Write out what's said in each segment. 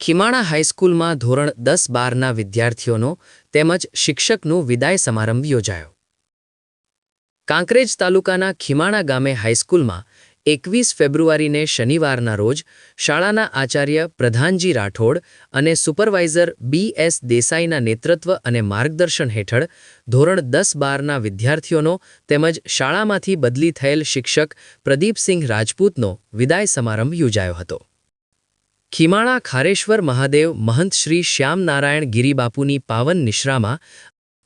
ખીમાણા હાઈસ્કૂલમાં ધોરણ 10-12ના વિદ્યાર્થીઓનો તેમજ શિક્ષકનું વિદાય સમારંભ યોજાયો. કાંકરેજ તાલુકાના ખીમાણા ગામે હાઈસ્કૂલમાં 21 ફેબ્રુઆરીને શનિવારના રોજ શાળાના આચાર્ય પ્રધાનજી રાઠોડ અને સુપરવાઇઝર બી.એસ. દેસાઈના નેતૃત્વ અને માર્ગદર્શન હેઠળ ધોરણ 10-12ના વિદ્યાર્થીઓનો તેમજ શાળામાંથી બદલી થયેલ શિક્ષક પ્રદીપસિંહ રાજપૂતનો વિદાય સમારંભ યોજાયો હતો. ખીમાણા ખારેશ્વર મહાદેવ મહંત શ્રી શ્યામનારાયણ ગિરિબાપુની પાવન નિશ્રામાં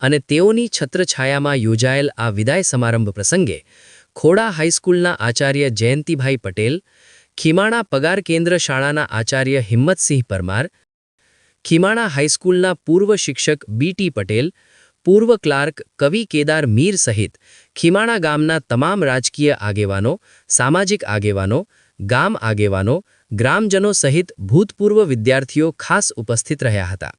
અને તેઓની છત્રછાયામાં યોજાયેલ આ વિદાય સમારંભ પ્રસંગે ખોડા હાઈસ્કૂલના આચાર્ય જયંતિભાઈ પટેલ, ખીમાણા પગાર કેન્દ્ર શાળાના આચાર્ય હિંમતસિંહ પરમાર, ખીમાણા હાઈસ્કૂલના પૂર્વ શિક્ષક બી.ટી. પટેલ, પૂર્વ ક્લાર્ક કવિ કેદાર મીર સહિત ખીમાણા ગામના તમામ રાજકીય આગેવાનો, સામાજિક આગેવાનો, ગામ આગેવાનો, ગ્રામજનો સહિત ભૂતપૂર્વ વિદ્યાર્થીઓ ખાસ ઉપસ્થિત રહ્યા હતા.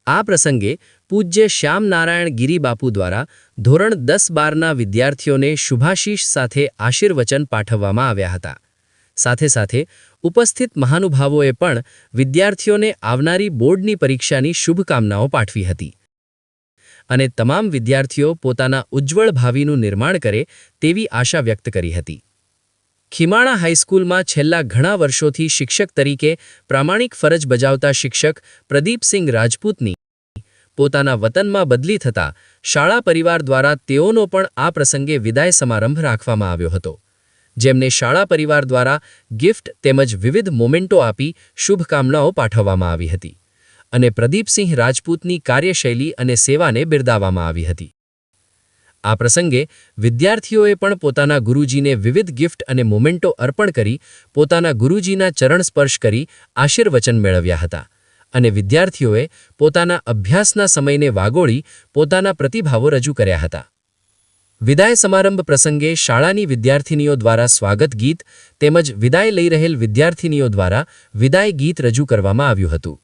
આ પ્રસંગે પૂજ્ય શ્યામનારાયણ ગિરિબાપુ દ્વારા ધોરણ 10-12ના વિદ્યાર્થીઓને શુભાશીષ સાથે આશીર્વચન પાઠવવામાં આવ્યા હતા. સાથે સાથે ઉપસ્થિત મહાનુભાવોએ પણ વિદ્યાર્થીઓને આવનારી બોર્ડની પરીક્ષાની શુભકામનાઓ પાઠવી હતી અને તમામ વિદ્યાર્થીઓ પોતાના ઉજ્જવળ ભાવિનું નિર્માણ કરે તેવી આશા વ્યક્ત કરી હતી. ખીમાણા હાઈસ્કૂલમાં છેલ્લા ઘણા વર્ષોથી શિક્ષક તરીકે પ્રામાણિક ફરજ બજાવતા શિક્ષક પ્રદીપસિંહ રાજપૂતની પોતાના વતનમાં બદલી થતા શાળા પરિવાર દ્વારા તેઓનો પણ આ પ્રસંગે વિદાય સમારંભ રાખવામાં આવ્યો હતો, જેમને શાળા પરિવાર દ્વારા ગિફ્ટ તેમજ વિવિધ મોમેન્ટો આપી શુભકામનાઓ પાઠવવામાં આવી હતી અને પ્રદીપસિંહ રાજપૂતની કાર્યશૈલી અને સેવાને બિરદાવવામાં આવી હતી. આ પ્રસંગે વિદ્યાર્થીઓએ પણ પોતાના ગુરુજીને વિવિધ ગિફ્ટ અને મોમેન્ટો અર્પણ કરી પોતાના ગુરુજીના ચરણ સ્પર્શ કરી આશીર્વચન મેળવ્યા હતા અને વિદ્યાર્થીઓએ પોતાના અભ્યાસના સમયને વાગોળી પોતાના પ્રતિભાવો રજૂ કર્યા હતા. વિદાય સમારંભ પ્રસંગે શાળાની વિદ્યાર્થિનીઓ દ્વારા સ્વાગત ગીત તેમજ વિદાય લઈ રહેલ વિદ્યાર્થિનીઓ દ્વારા વિદાય ગીત રજૂ કરવામાં આવ્યું હતું.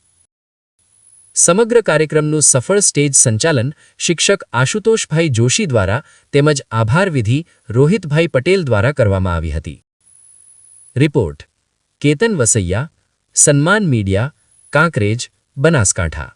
સમગ્ર કાર્યક્રમનું સફળ સ્ટેજ સંચાલન શિક્ષક આશુતોષભાઈ જોશી દ્વારા તેમજ આભાર વિધિ રોહિતભાઈ પટેલ દ્વારા કરવામાં આવી હતી. રિપોર્ટ કેતન વસૈયા, સન્માન મીડિયા, કાંકરેજ, બનાસકાંઠા.